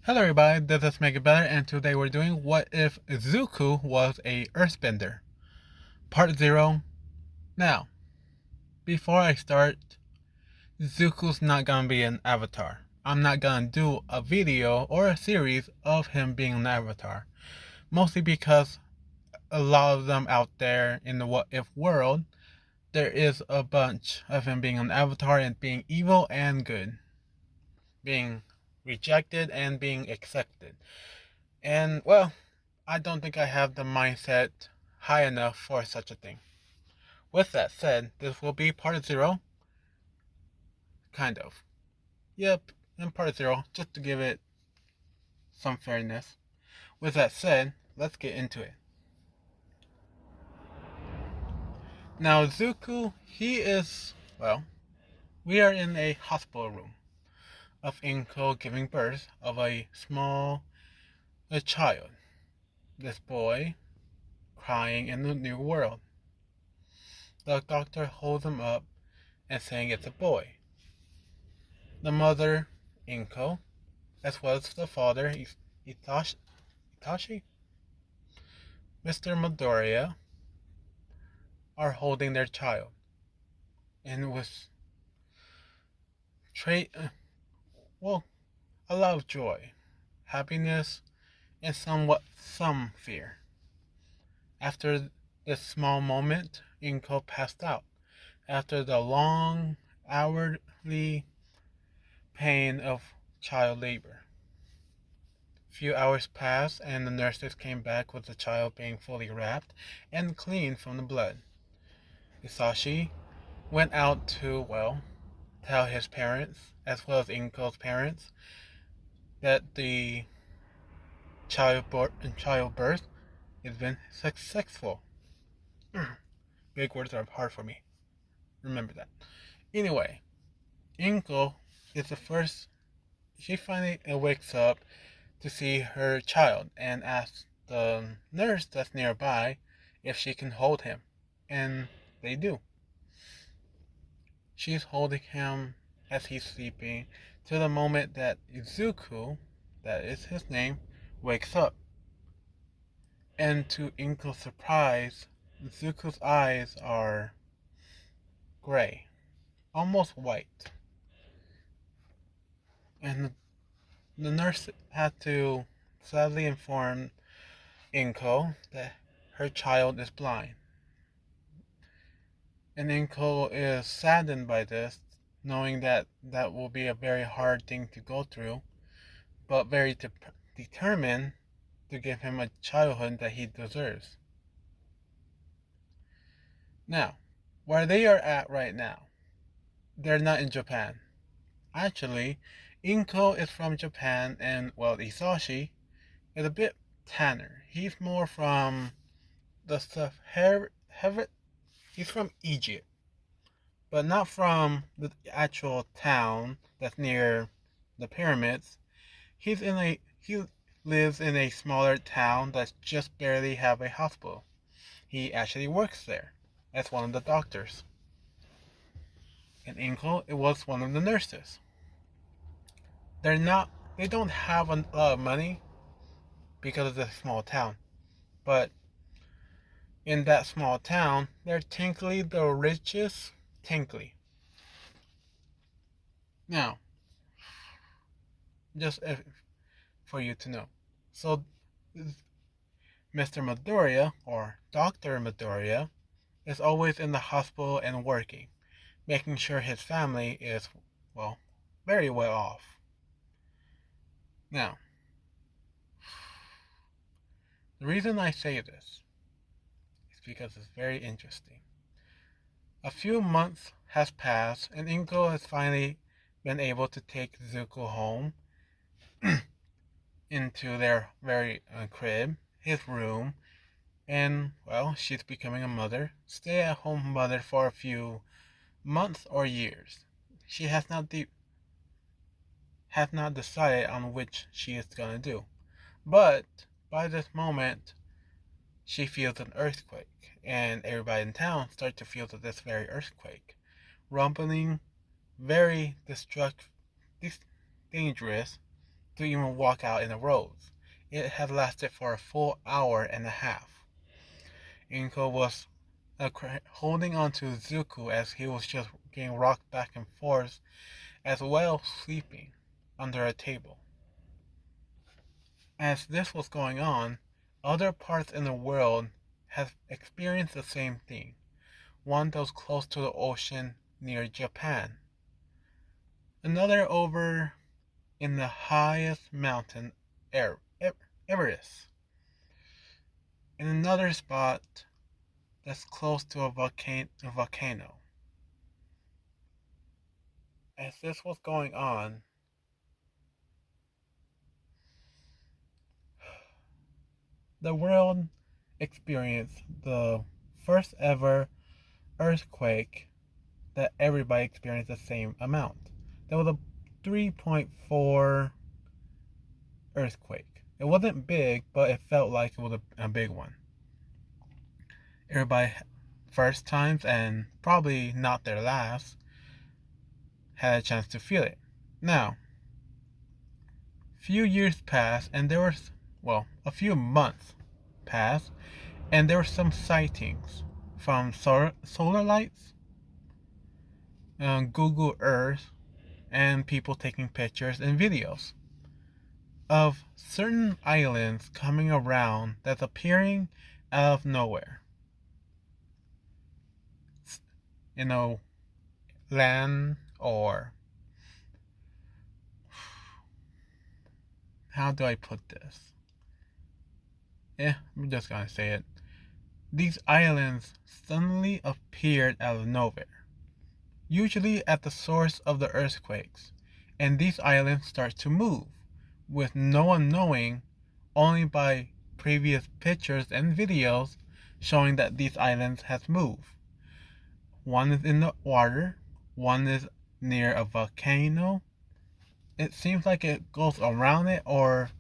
Hello everybody, this is Make It Better, and today we're doing What If Zuku Was a Earthbender? Part 0. Now, before I start, Zuku's not gonna be an avatar. I'm not gonna do a video or a series of him being an avatar. Mostly because a lot of them out there in the What If world, there is a bunch of him being an avatar and being evil and good. Being rejected and being accepted. And, well, I don't think I have the mindset high enough for such a thing. With that said, this will be part 0. Kind of. Yep, in part 0, just to give it some fairness. With that said, let's get into it. Now, Zuku, we are in a hospital room of Inko giving birth of a child. This boy crying in the new world. The doctor holds him up and saying it's a boy. The mother, Inko, as well as the father, Itachi, Mr. Midoriya, are holding their child. And with tra- uh, a lot of joy, happiness, and some fear. After this small moment, Inko passed out. After the long, hourly pain of child labor. Few hours passed, and the nurses came back with the child being fully wrapped and clean from the blood. Isashi went out to, tell his parents, as well as Inko's parents, that the childbirth has been successful. Big words are hard for me. Remember that. Anyway, Inko is the first. She finally wakes up to see her child and asks the nurse that's nearby if she can hold him. And they do. She's holding him as he's sleeping to the moment that Izuku, that is his name, wakes up. And to Inko's surprise, Izuku's eyes are gray, almost white. And the nurse had to sadly inform Inko that her child is blind. And Inko is saddened by this, knowing that that will be a very hard thing to go through, but very determined to give him a childhood that he deserves. Now, where they are at right now, they're not in Japan. Actually, Inko is from Japan, and, Isashi is a bit tanner. He's more from the he's from Egypt, but not from the actual town that's near the pyramids. He lives in a smaller town that just barely have a hospital. He actually works there as one of the doctors. In Inko, it was one of the nurses. They don't have a lot of money because of the small town, but in that small town, they're technically the richest technically. Now, just for you to know. So, Mr. Midoriya, or Dr. Midoriya, is always in the hospital and working, making sure his family is, well, very well off. Now, the reason I say this is because it's very interesting. A few months has passed, and Inko has finally been able to take Zuko home into their very crib, his room, and, she's becoming a mother, stay-at-home mother for a few months or years. She has not decided on which she is gonna do. But by this moment, she feels an earthquake, and everybody in town starts to feel this very earthquake, rumbling, very dangerous, to even walk out in the roads. It had lasted for a full hour and a half. Inko was holding on to Zuku as he was just getting rocked back and forth, as well sleeping under a table. As this was going on, other parts in the world have experienced the same thing. One that was close to the ocean near Japan. Another over in the highest mountain, Everest. In another spot that's close to a volcano. As this was going on, the world experienced the first ever earthquake that everybody experienced the same amount. There was a 3.4 earthquake. It wasn't big, but it felt like it was a big one. Everybody, first times and probably not their last, had a chance to feel it. Now, few years passed and there was, a few months passed and there were some sightings from solar lights, Google Earth, and people taking pictures and videos of certain islands coming around that's appearing out of nowhere. Land or how do I put this? I'm just gonna say it. These islands suddenly appeared out of nowhere, usually at the source of the earthquakes, and these islands start to move, with no one knowing, only by previous pictures and videos showing that these islands have moved. One is in the water, one is near a volcano. It seems like it goes around it or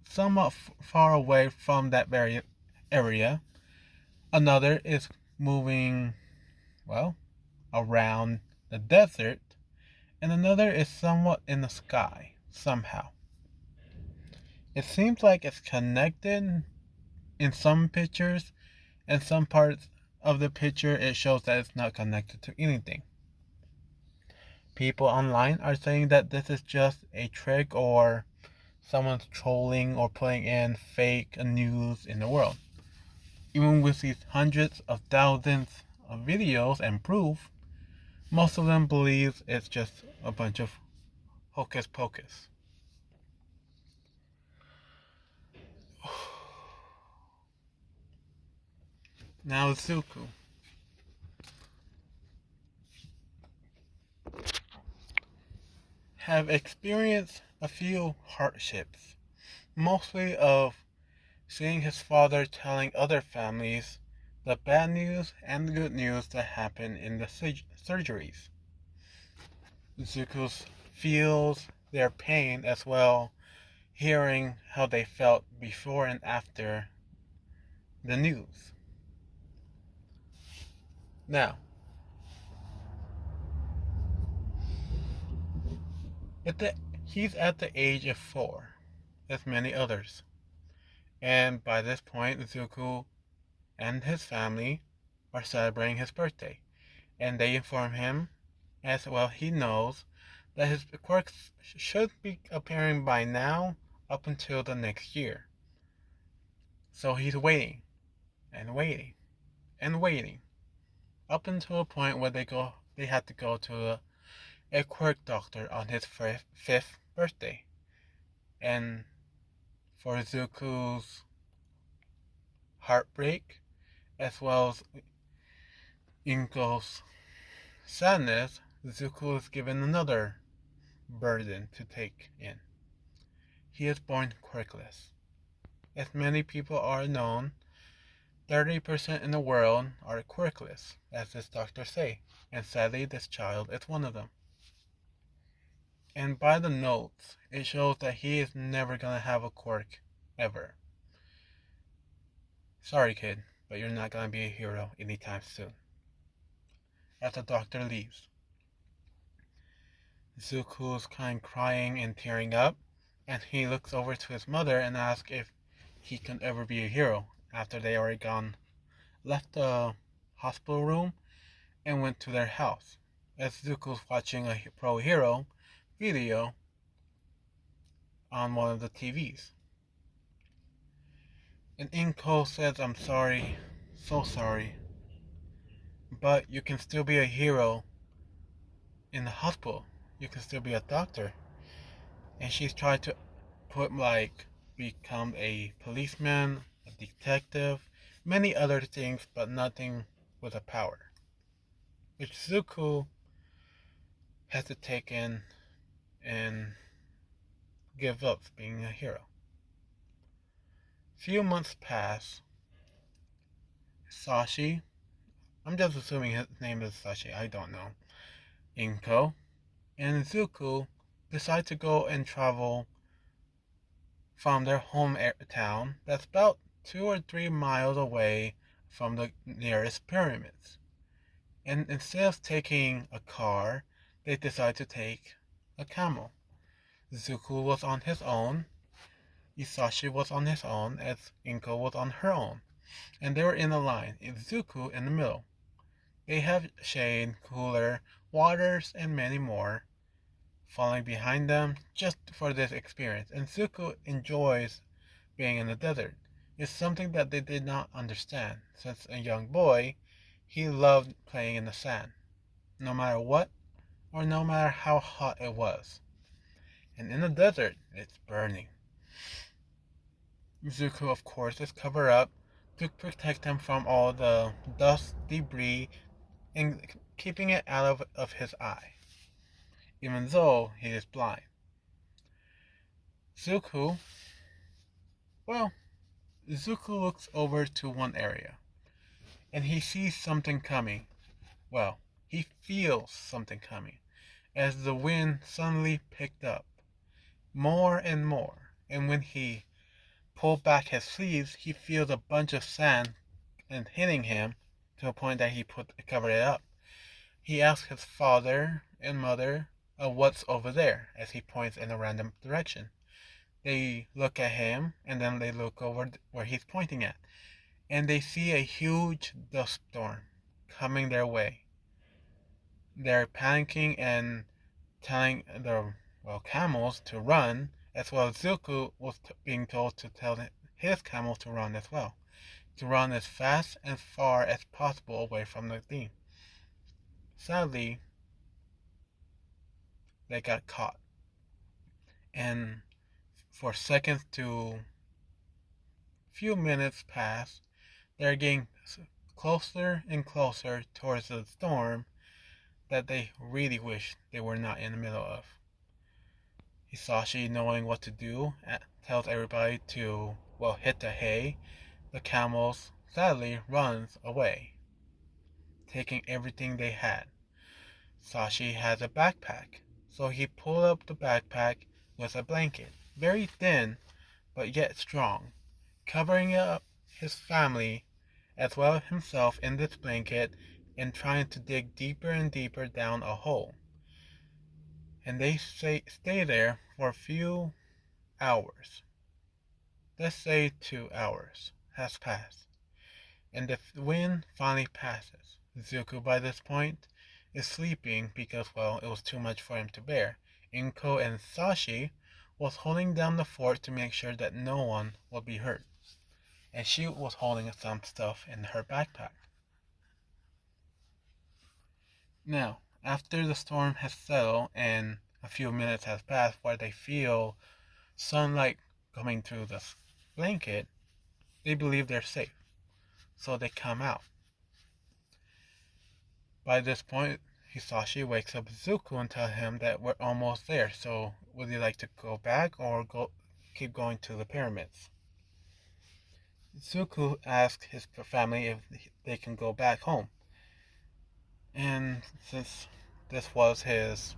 somewhat far away from that very area. Another is moving, around the desert, and another is somewhat in the sky, somehow. It seems like it's connected in some pictures, and some parts of the picture it shows that it's not connected to anything. People online are saying that this is just a trick or someone's trolling or putting in fake news in the world. Even with these hundreds of thousands of videos and proof, most of them believe it's just a bunch of hocus pocus. Now Zuku. Have experienced a few hardships, mostly of seeing his father telling other families the bad news and the good news that happen in the surgeries. Zuko feels their pain as well, hearing how they felt before and after the news. Now, he's at the age of 4, as many others. And by this point, Zuko and his family are celebrating his birthday. And they inform him, as well he knows, that his quirks should be appearing by now up until the next year. So he's waiting, and waiting, and waiting, up until a point where they had to go to a quirk doctor on his fifth birthday. And for Zuko's heartbreak, as well as Inko's sadness, Zuko is given another burden to take in. He is born quirkless. As many people are known, 30% in the world are quirkless, as this doctor say, and sadly this child is one of them. And by the notes, it shows that he is never gonna have a quirk, ever. Sorry kid, but you're not gonna be a hero anytime soon. As the doctor leaves, Zuko's kind of crying and tearing up, and he looks over to his mother and asks if he can ever be a hero after they already left the hospital room and went to their house. As Zuko's watching a pro hero video on one of the TVs. And Inko says, "I'm sorry, so sorry, but you can still be a hero in the hospital. You can still be a doctor." And she's trying to become a policeman, a detective, many other things, but nothing with a power. Which Zuko has to take in and give up being a hero. Few months pass. Sashi, I'm just assuming his name is Sashi, I don't know. Inko and Zuko decide to go and travel from their home town that's about 2 or 3 miles away from the nearest pyramids. And instead of taking a car, they decide to take a camel. Zuko was on his own, Isashi was on his own, as Inko was on her own. And they were in a line, with Zuko in the middle. They have shade, cooler, waters, and many more falling behind them just for this experience. And Zuko enjoys being in the desert. It's something that they did not understand. Since a young boy, he loved playing in the sand, no matter what or no matter how hot it was. And in the desert, it's burning. Zuko, of course, is covered up to protect him from all the dust, debris, and keeping it out of his eye, even though he is blind. Zuko, well, Zuko looks over to one area, and he sees something coming. Well, he feels something coming, as the wind suddenly picked up, more and more, and when he pulled back his sleeves, he feels a bunch of sand and hitting him to a point that he covered it up. He asks his father and mother what's over there as he points in a random direction. They look at him and then they look over where he's pointing at, and they see a huge dust storm coming their way. They're panicking and telling the camels to run, as well as Zuko was being told to tell his camel to run as well, to run as fast and far as possible away from the thing. Sadly, they got caught, and for seconds to few minutes pass, they're getting closer and closer towards the storm that they really wish they were not in the middle of. Hisashi, knowing what to do, tells everybody to, hit the hay. The camels, sadly, runs away, taking everything they had. Sashi has a backpack, so he pulled up the backpack with a blanket, very thin, but yet strong, covering up his family as well as himself in this blanket and trying to dig deeper and deeper down a hole. And they stay there for a few hours. Let's say 2 hours has passed, and the wind finally passes. Zuko, by this point, is sleeping because, it was too much for him to bear. Inko and Sashi was holding down the fort to make sure that no one would be hurt, and she was holding some stuff in her backpack. Now, after the storm has settled and a few minutes has passed where they feel sunlight coming through the blanket, they believe they're safe, so they come out. By this point, Hisashi wakes up Zuko and tells him that we're almost there, so would you like to go back or keep going to the pyramids? Zuko asks his family if they can go back home. And since this was his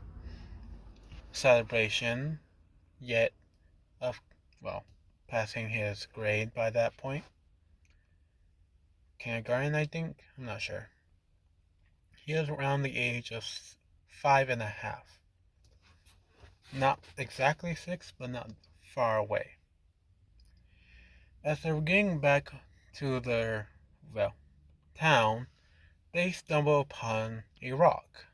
celebration, yet of, passing his grade by that point, kindergarten, I think, I'm not sure. He is around the age of 5.5. Not exactly 6, but not far away. As they were getting back to their, well, town, they stumble upon a rock,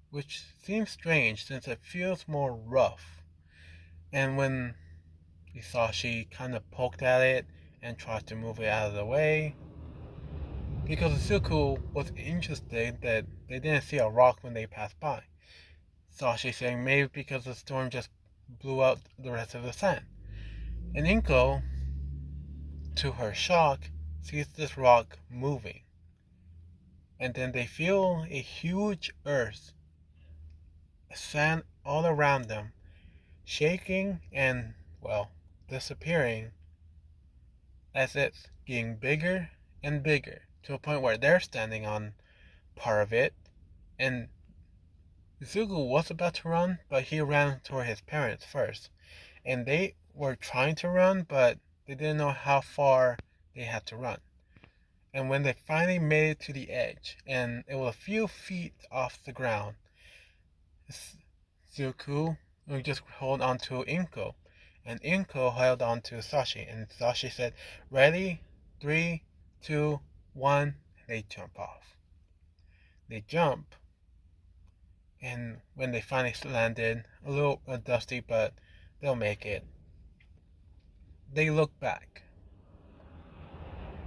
which seems strange since it feels more rough. And when Isashi kind of poked at it and tried to move it out of the way, because Zuku was interested that they didn't see a rock when they passed by. Sashi saying maybe because the storm just blew out the rest of the sand. And Inko, to her shock, sees this rock moving. And then they feel a huge earth, sand all around them, shaking and, well, disappearing as it's getting bigger and bigger to a point where they're standing on part of it. And Zugu was about to run, but he ran toward his parents first. And they were trying to run, but they didn't know how far they had to run. And when they finally made it to the edge, and it was a few feet off the ground, Zuku would just hold on to Inko, and Inko held on to Sashi, and Sashi said, "Ready? 3, 2, 1." They jump off. They jump, and when they finally landed, a little dusty, but they'll make it. They look back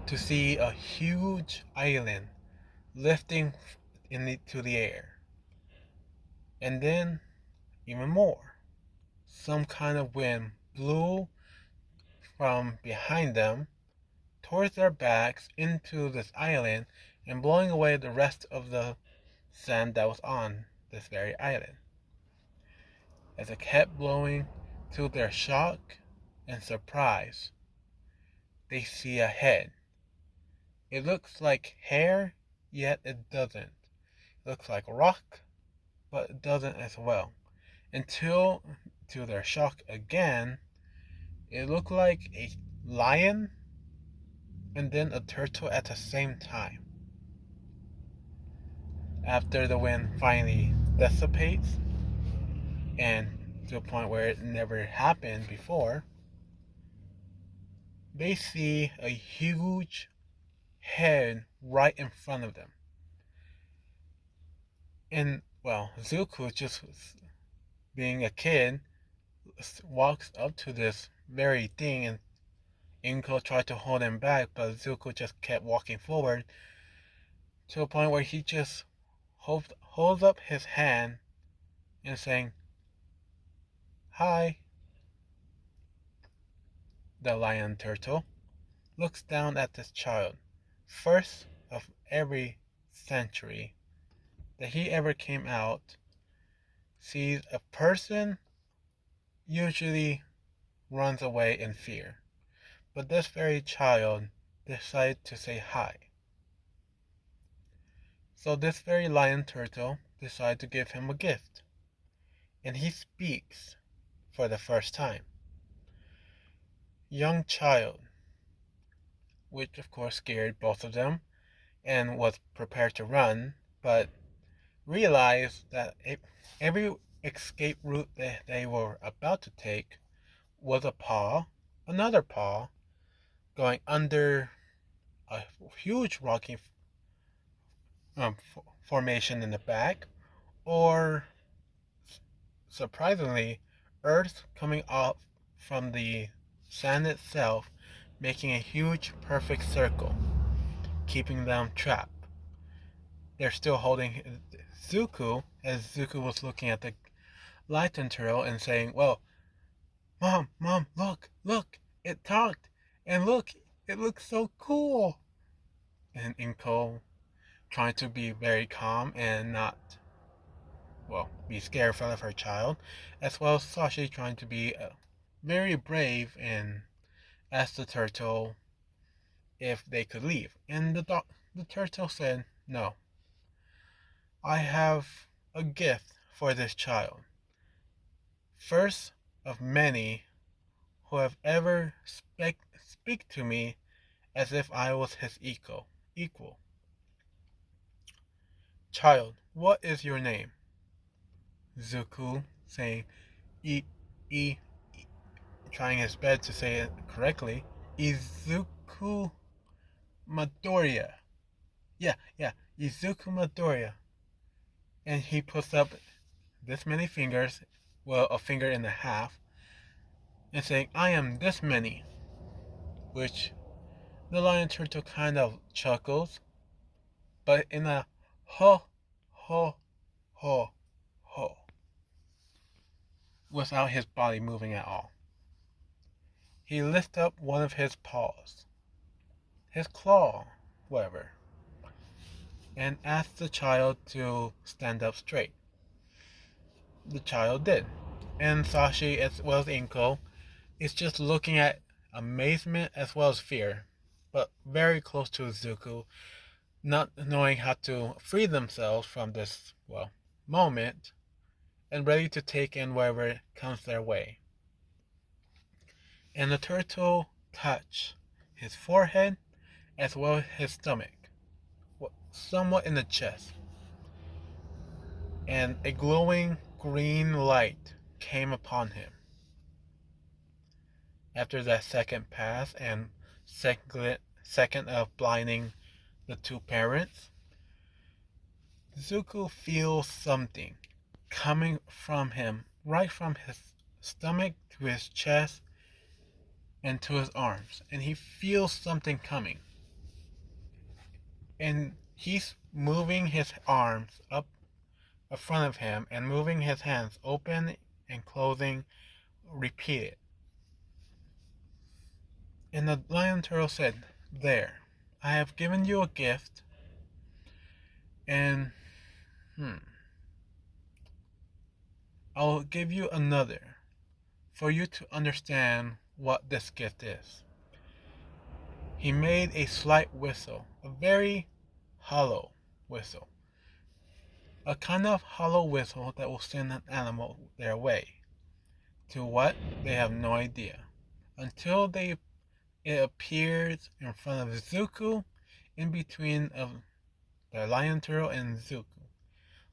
to see a huge island lifting into the air. And then, even more, some kind of wind blew from behind them towards their backs into this island and blowing away the rest of the sand that was on this very island. As it kept blowing, to their shock and surprise, they see a head. It looks like hair, yet it doesn't. It looks like rock, but it doesn't as well. Until, to their shock again, it looked like a lion and then a turtle at the same time. After the wind finally dissipates, and to a point where it never happened before, they see a huge head right in front of them. And, well, Zuko, just being a kid, walks up to this very thing, and Inko tried to hold him back, but Zuko just kept walking forward to a point where he just holds up his hand and saying, "Hi." The lion turtle looks down at this child, first of every century that he ever came out, sees a person, usually runs away in fear. But this very child decided to say hi. So this very lion turtle decided to give him a gift. And he speaks for the first time. Young child, which of course scared both of them and was prepared to run, but realized that every escape route that they were about to take was another paw, going under a huge rocky formation in the back, or surprisingly, earth coming up from the sand itself, making a huge perfect circle, keeping them trapped. They're still holding Zuku, as Zuku was looking at the Lighten turtle and saying, "Well, Mom, look, it talked, and look, it looks so cool." And Inko, trying to be very calm and not, well, be scared in front of her child, as well as Sashi trying to be very brave and ask the turtle if they could leave. And the turtle said, "No, I have a gift for this child. First of many who have ever speak to me as if I was his equal. Child, what is your name?" Zuku saying, E, trying his best to say it correctly, Izuku Midoriya. Yeah, Izuku Midoriya. And he puts up this many fingers, well, a finger and a half, and saying, I am this many, which the lion turtle kind of chuckles, but in a ho, ho, ho, ho, without his body moving at all. He lifts up one of his paws, his claw, whatever, and asks the child to stand up straight. The child did. And Sashi, as well as Inko, is just looking at amazement as well as fear, but very close to Zuku, not knowing how to free themselves from this, well, moment, and ready to take in whatever comes their way. And the turtle touched his forehead as well as his stomach, somewhat in the chest, and a glowing green light came upon him. After that second pass and second of blinding the two parents, Zuko feels something coming from him, right from his stomach to his chest and to his arms, and he feels something coming. And he's moving his arms up in front of him and moving his hands open and closing repeated. And the lion turtle said, There, I have given you a gift, and I'll give you another for you to understand what this gift is. He made a slight whistle, a very hollow whistle, a kind of hollow whistle that will send an animal their way. To what? They have no idea. Until it appears in front of Zuku, in between of the lion turtle and Zuku,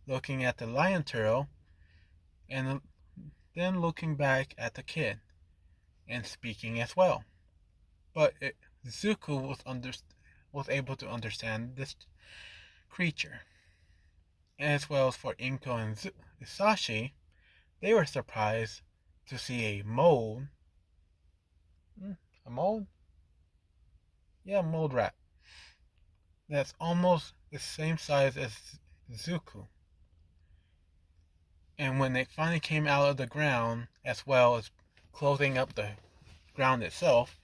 looking at the lion turtle and then looking back at the kid and speaking as well. But Zuku was able to understand this creature, as well as for Inko and Sashi. They were surprised to see a mold. A mold? Yeah, a mold rat. That's almost the same size as Zuku. And when they finally came out of the ground, as well as closing up the ground itself,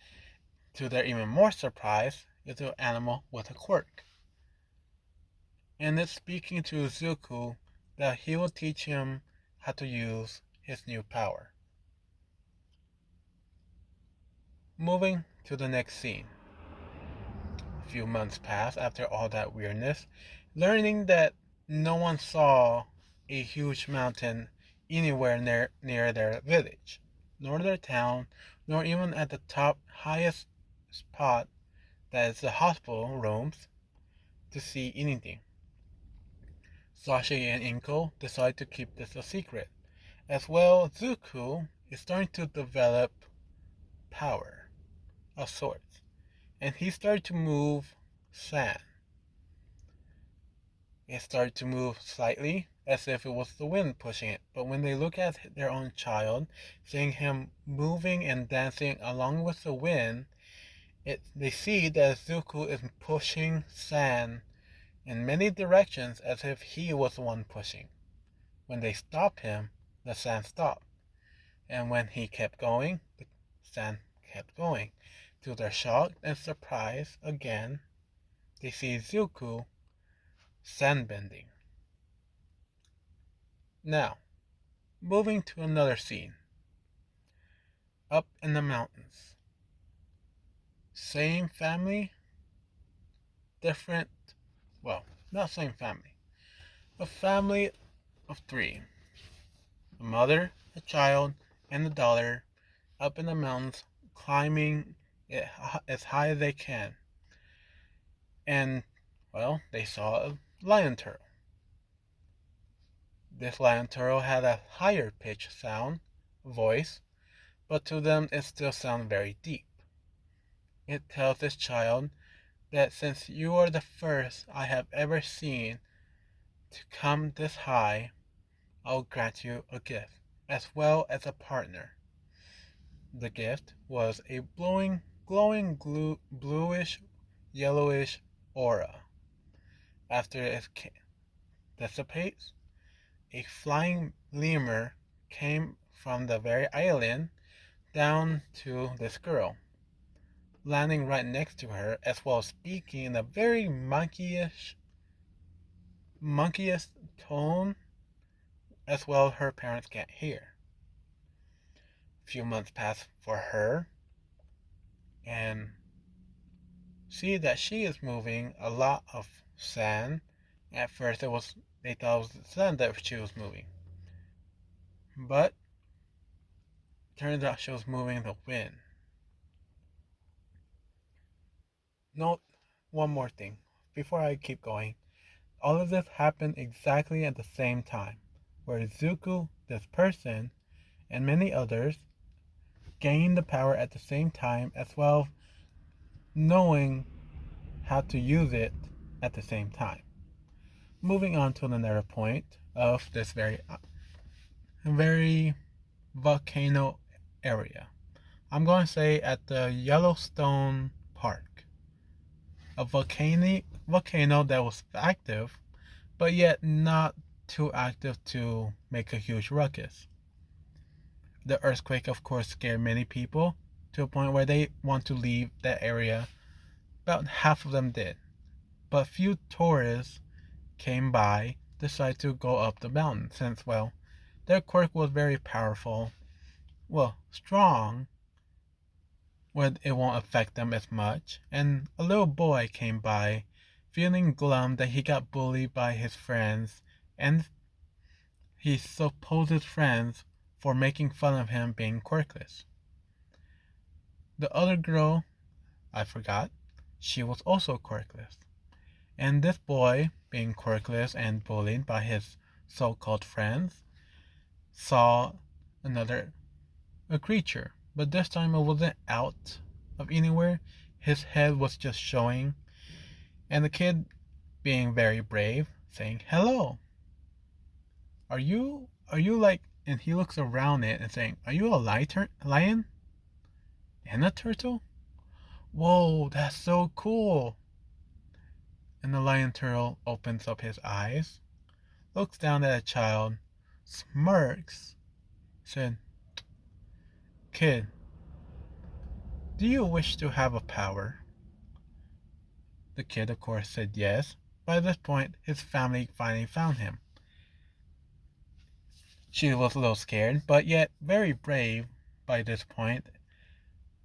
to their even more surprise, it's an animal with a quirk. And it's speaking to Zuku that he will teach him how to use his new power. Moving to the next scene. A few months pass after all that weirdness, learning that no one saw a huge mountain anywhere near their village, nor their town, nor even at the top highest spot that is the hospital rooms to see anything. Sashi and Inko decide to keep this a secret. As well, Zuku is starting to develop power of sorts, and he started to move sand. It started to move slightly, as if it was the wind pushing it. But when they look at their own child, seeing him moving and dancing along with the wind, they see that Zuku is pushing sand in many directions as if he was the one pushing. When they stopped him, the sand stopped. And when he kept going, the sand kept going. To their shock and surprise, again, they see Zuku sandbending. Now, moving to another scene. Up in the mountains. Same family, different, well, not same family. A family of three. A mother, a child, and a daughter up in the mountains climbing it as high as they can. And, well, they saw a lion turtle. This lion turtle had a higher pitched sound, voice, but to them it still sounds very deep. It tells this child that since you are the first I have ever seen to come this high, I'll grant you a gift, as well as a partner. The gift was a glowing bluish, yellowish aura. After it dissipates, a flying lemur came from the very island down to this girl, landing right next to her, as well as speaking in a very monkeyish tone, as well her parents can't hear. A few months pass for her, and see that she is moving a lot of sand. At first, they thought it was sand that she was moving, but turns out she was moving the wind. Note one more thing before I keep going. All of this happened exactly at the same time, where Zuku, this person, and many others gained the power at the same time, as well knowing how to use it at the same time. Moving on to another point of this very volcano area. I'm going to say at the Yellowstone Park. A volcano that was active, but yet not too active to make a huge ruckus. The earthquake, of course, scared many people to a point where they want to leave that area. About half of them did. But few tourists came by, decided to go up the mountain since, well, their quirk was very powerful, well, strong, where it won't affect them as much. And a little boy came by, feeling glum that he got bullied by his friends and his supposed friends for making fun of him being quirkless. The other girl, I forgot, she was also quirkless. And this boy, being quirkless and bullied by his so-called friends, saw a creature, but this time it wasn't out of anywhere. His head was just showing, and the kid, being very brave, saying, "Hello, are you like?" And he looks around it and saying, "Are you a lion and a turtle? Whoa, that's so cool!" And the lion turtle opens up his eyes, looks down at a child, smirks, said, "Kid, do you wish to have a power?" The kid, of course, said yes. By this point, his family finally found him. She was a little scared, but yet very brave by this point,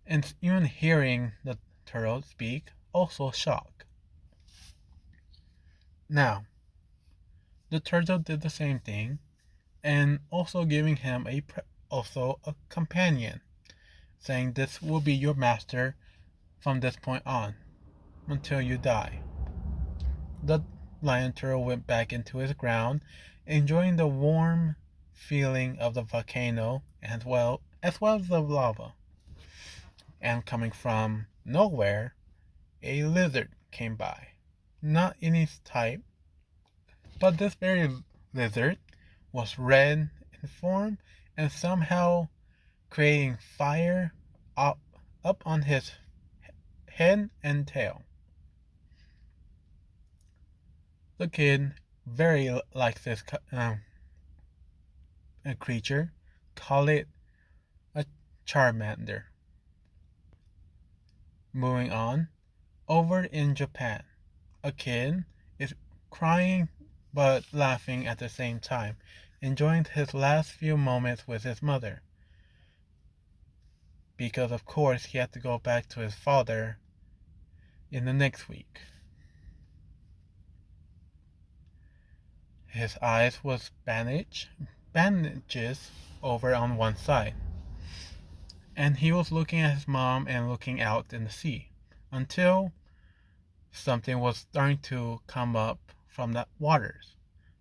and even hearing the turtle speak, also shocked. Now, the turtle did the same thing, and also giving him also a companion, saying this will be your master from this point on, until you die. The lion turtle went back into his ground, enjoying the warm feeling of the volcano as well as the lava. And coming from nowhere, a lizard came by. Not any type, but this very lizard was red in form and somehow creating fire up on his head and tail. The kid very likes this a creature, call it a Charmander. Moving on, over in Japan, a kid is crying but laughing at the same time, enjoying his last few moments with his mother. Because of course he had to go back to his father in the next week. His eyes was bandages over on one side. And he was looking at his mom and looking out in the sea until something was starting to come up from the waters,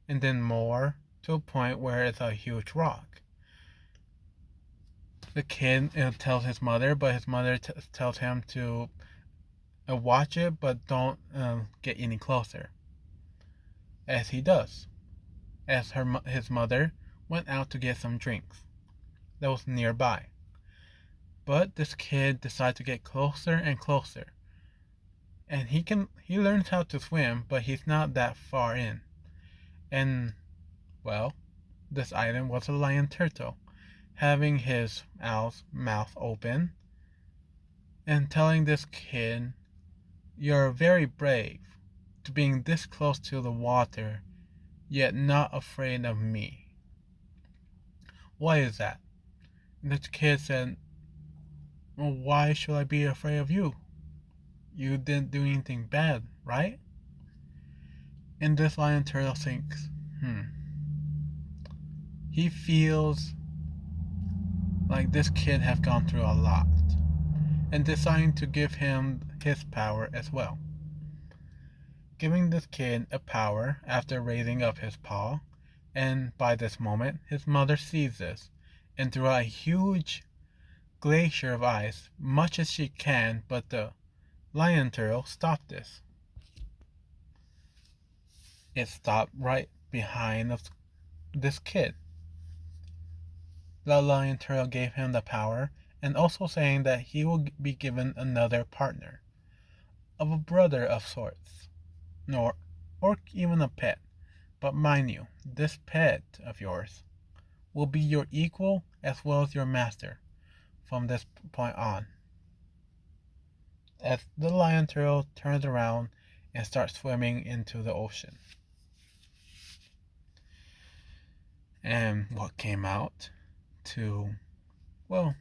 and then more to a point where it's a huge rock. The kid tells his mother, but his mother tells him to watch it, but don't get any closer. As he does, as his mother went out to get some drinks that was nearby. But this kid decides to get closer and closer, and he learns how to swim, but he's not that far in. And well, this item was a lion turtle, having his mouth open and telling this kid, "You're very brave to being this close to the water, yet not afraid of me. Why is that?" And the kid said, "Well, why should I be afraid of you? You didn't do anything bad, right?" And this lion turtle thinks, he feels like this kid has gone through a lot, and deciding to give him his power as well. Giving this kid a power after raising up his paw, and by this moment his mother sees this, and through a huge glacier of ice, much as she can, but the lion turtle stopped this. It stopped right behind this kid. The lion turtle gave him the power, and also saying that he will be given another partner, of a brother of sorts, or even a pet. But mind you, this pet of yours will be your equal as well as your master from this point on. As the lion turtle turns around and starts swimming into the ocean. And what came out to, well,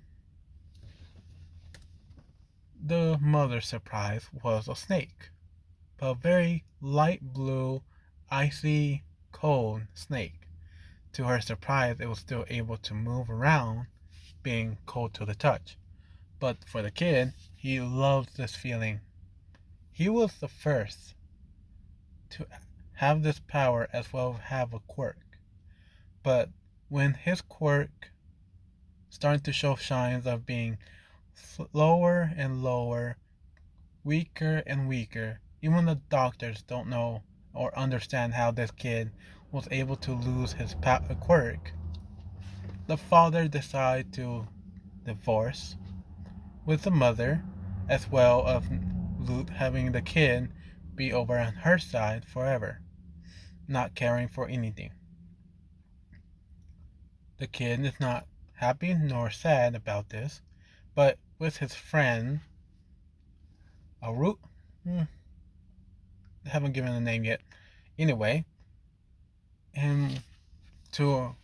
the mother's surprise was a snake, but a very light blue, icy, cold snake. To her surprise, it was still able to move around, being cold to the touch. But for the kid, he loved this feeling. He was the first to have this power as well as have a quirk. But when his quirk started to show signs of being lower and lower, weaker and weaker, even the doctors don't know or understand how this kid was able to lose his quirk. The father decided to divorce with the mother, as well as having the kid be over on her side forever, not caring for anything. The kid is not happy nor sad about this, but with his friend, Aru, I haven't given a name yet. Anyway, and to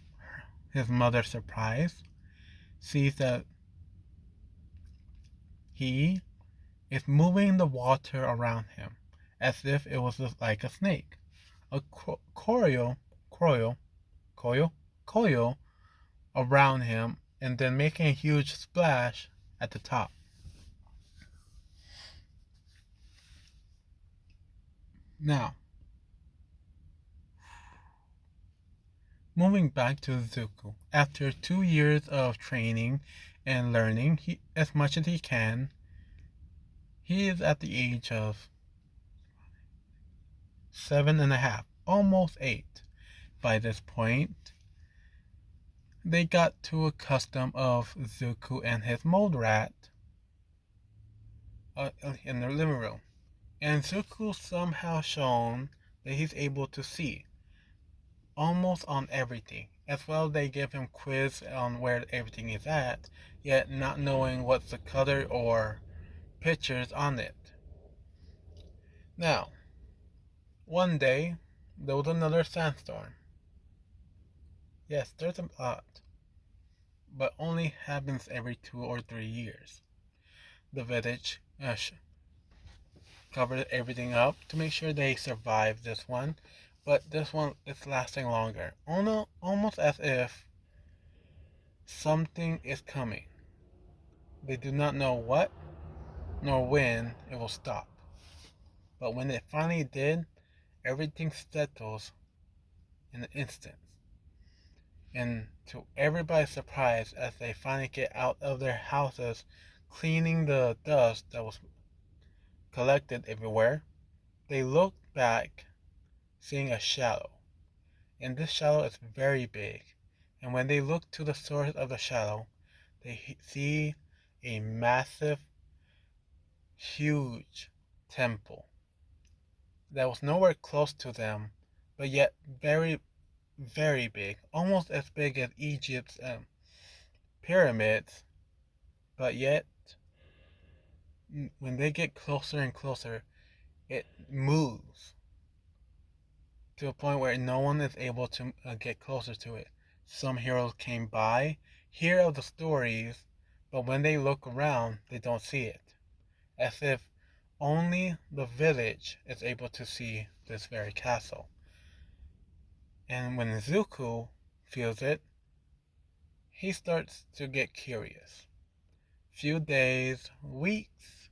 his mother's surprise, sees that he is moving the water around him as if it was just like a snake. A coil around him, and then making a huge splash at the top. Now, moving back to Zuku. After 2 years of training and learning as much as he can, he is at the age of 7.5, almost 8. By this point, they got too accustomed of Zuku and his mold rat in their living room. And Zuku somehow shown that he's able to see almost on everything. As well, they give him quiz on where everything is at, yet not knowing what's the color or pictures on it. Now, one day, there was another sandstorm. Yes, there's a lot, but only happens every 2 or 3 years. The village covered everything up to make sure they survive this one, but this one is lasting longer. Almost as if something is coming. They do not know what nor when it will stop. But when it finally did, everything settles in an instant. And to everybody's surprise, as they finally get out of their houses, cleaning the dust that was collected everywhere, they look back, seeing a shadow. And this shadow is very big. And when they look to the source of the shadow, they see a massive, huge temple that was nowhere close to them, but yet very, very big, almost as big as Egypt's pyramids, but yet when they get closer and closer, it moves to a point where no one is able to get closer to it. Some heroes came by, hear of the stories, but when they look around, they don't see it, as if only the village is able to see this very castle. And when Zuku feels it, he starts to get curious. Few days, weeks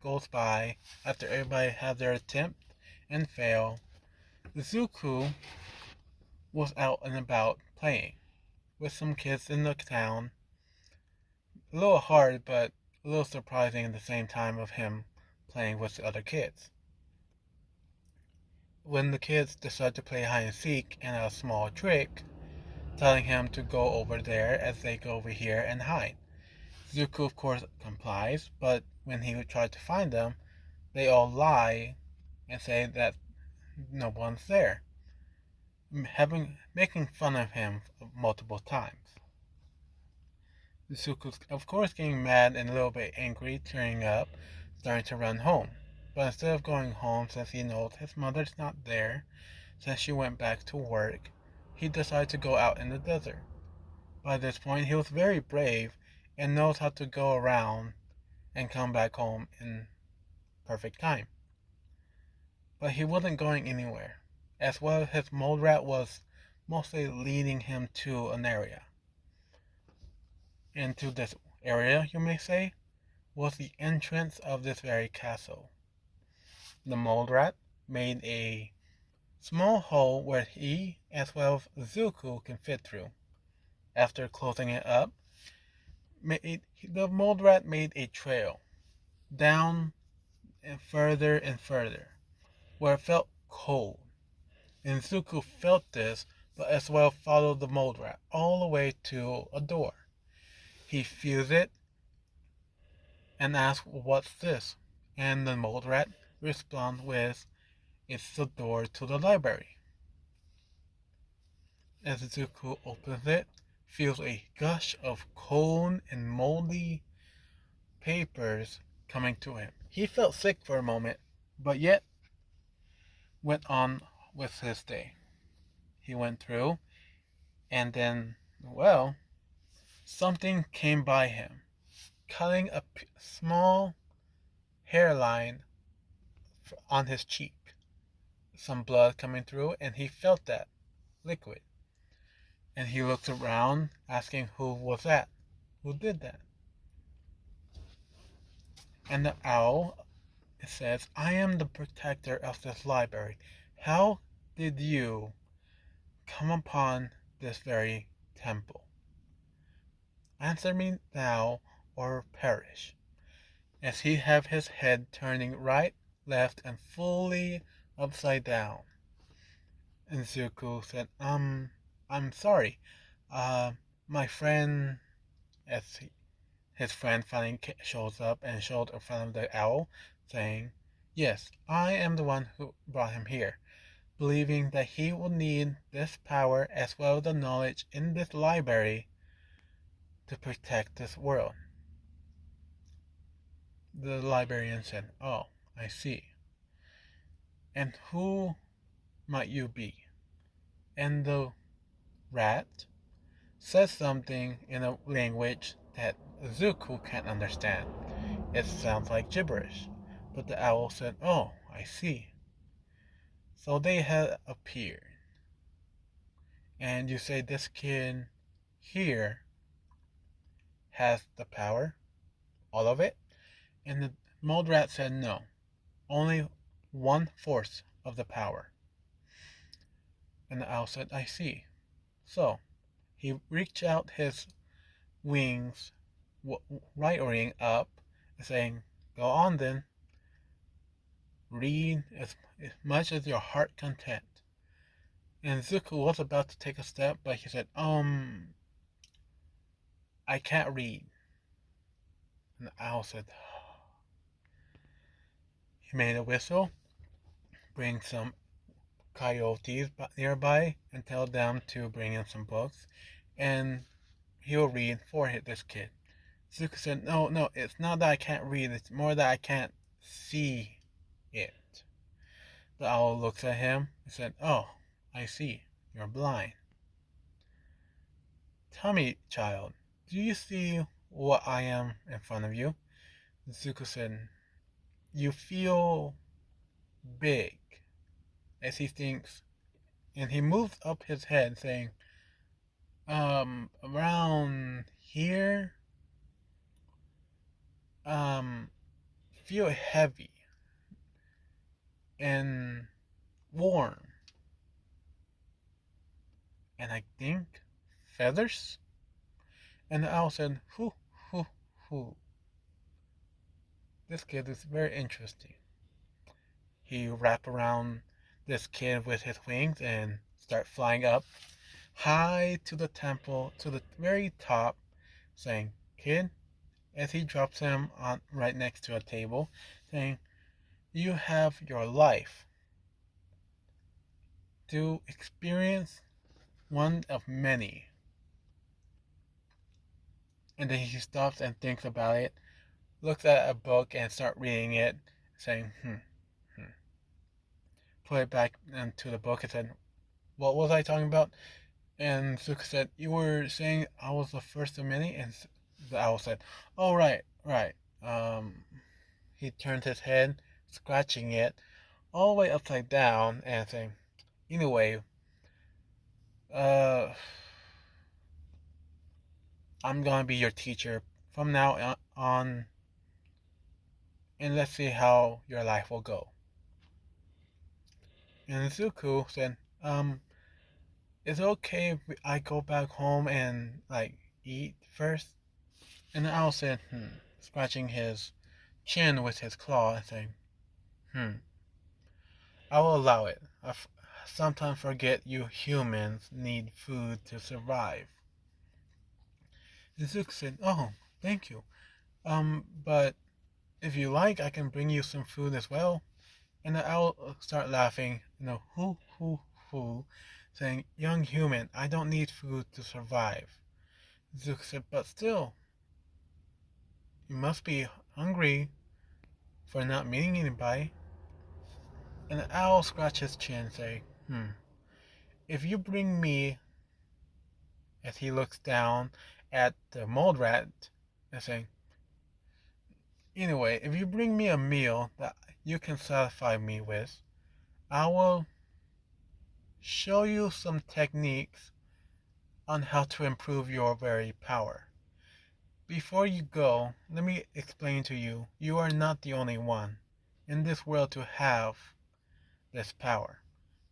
goes by after everybody had their attempt and fail. Zuku was out and about playing with some kids in the town. A little hard, but a little surprising at the same time of him playing with the other kids. When the kids decide to play hide and seek and a small trick, telling him to go over there as they go over here and hide. Zuko of course complies, but when he tries to find them, they all lie and say that no one's there, making fun of him multiple times. Zuko's of course getting mad and a little bit angry, tearing up, starting to run home. But instead of going home, since he knows his mother's not there, since she went back to work, he decided to go out in the desert. By this point, he was very brave and knows how to go around and come back home in perfect time. But he wasn't going anywhere, as well as his mole rat was mostly leading him to an area. Into this area, you may say, was the entrance of this very castle. The mole rat made a small hole where he, as well as Zuko, can fit through. After closing it up, the mole rat made a trail down and further, where it felt cold. And Zuko felt this, but as well followed the mole rat all the way to a door. He feels it and asks, "What's this?" And the mole rat responds with, "It's the door to the library." As Zuko opens it, feels a gush of cold and moldy papers coming to him. He felt sick for a moment, but yet went on with his day. He went through, and then, well, something came by him, cutting a small hairline on his cheek. Some blood coming through, and he felt that liquid. And he looked around, asking who was that? Who did that? And the owl says, "I am the protector of this library. How did you come upon this very temple? Answer me now or perish." As he have his head turning right, left, and fully upside down. And Zuko said, I'm sorry. My friend," as his friend finally shows up and showed in front of the owl, saying, "Yes, I am the one who brought him here, believing that he will need this power as well as the knowledge in this library to protect this world." The librarian said, "Oh, I see. And who might you be?" And the rat says something in a language that Zuko can't understand. It sounds like gibberish. But the owl said, "Oh, I see. So they had appeared. And you say this kid here has the power? All of it?" And the mold rat said, "No. Only 1/4 of the power." And the owl said, "I see. So, He reached out his wings, right wing up, saying, "Go on then, read as much as your heart content." And Zuko was about to take a step, but he said, I can't read. And the owl said, he made a whistle, bring some coyotes nearby, and tell them to bring in some books, and he'll read for this kid. Zuko said, no, it's not that I can't read, it's more that I can't see it. The owl looks at him and said, "Oh, I see. You're blind. Tell me, child, do you see what I am in front of you?" Zuko said, "You feel big," as he thinks, and he moves up his head, saying, around here, um, feel heavy and warm, and I think feathers?" And the owl said, "Hoo, hoo, hoo. This kid is very interesting." He wrapped around this kid with his wings and start flying up high to the temple, to the very top, saying, "Kid," as he drops him on right next to a table, saying, "You have your life to experience one of many." And then he stops and thinks about it, looks at a book and start reading it, saying, hmm. Put it back into the book and said, "What was I talking about?" And Zuko said, "You were saying I was the first of many?" And the owl said, "Oh, right, right." He turned his head, scratching it all the way upside down, and saying, "Anyway, uh, I'm gonna be your teacher from now on, and let's see how your life will go." And Zuko said, "Is it okay if I go back home and like eat first?" And the owl said, scratching his chin with his claw and saying, "Hmm, I will allow it. Sometimes forget you humans need food to survive." Zuko said, "Oh, thank you. But if you like, I can bring you some food as well." And the owl started laughing, hoo, saying, "Young human, I don't need food to survive." Zuko said, "But still, you must be hungry for not meeting anybody." And the owl scratched his chin, saying, "If you bring me," as he looks down at the mold rat and saying, "Anyway, if you bring me a meal that you can satisfy me with, I will show you some techniques on how to improve your very power. Before you go, let me explain to you, you are not the only one in this world to have this power."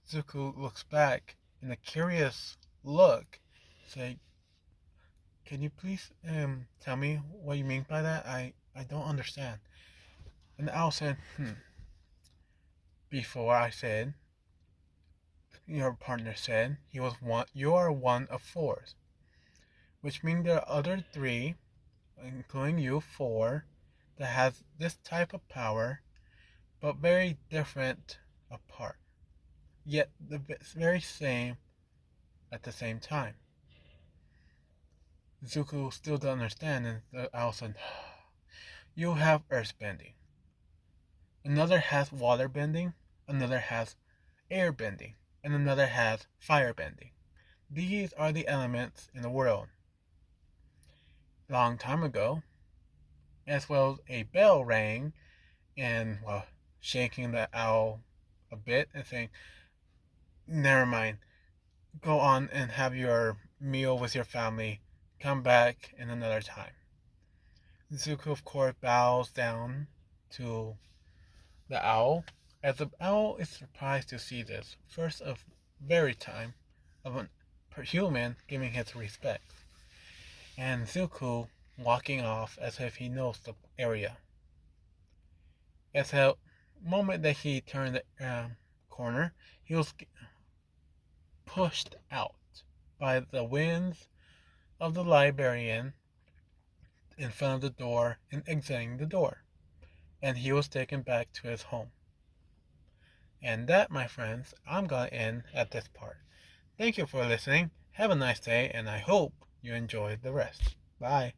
Zuko looks back in a curious look, saying, "Can you please tell me what you mean by that? I don't understand." And the owl said, "Before I said, your partner said he was one. You are one of four, which means there are other three, including you, four, that has this type of power, but very different apart, yet the very same at the same time." Zuko still doesn't understand, and the owl said, "You have earth bending. Another has water bending. Another has air bending. And another has fire bending. These are the elements in the world. Long time ago, as well as a bell rang, and, well, shaking the owl a bit and saying, "Never mind. Go on and have your meal with your family. Come back in another time." Zuko, of course, bows down to the owl, as the owl is surprised to see this first of very time of a human giving his respect, and Zuku walking off as if he knows the area. At the moment that he turned the corner, he was pushed out by the winds of the librarian in front of the door and exiting the door, and he was taken back to his home. And that, my friends, I'm going to end at this part. Thank you for listening. Have a nice day, and I hope you enjoyed the rest. Bye.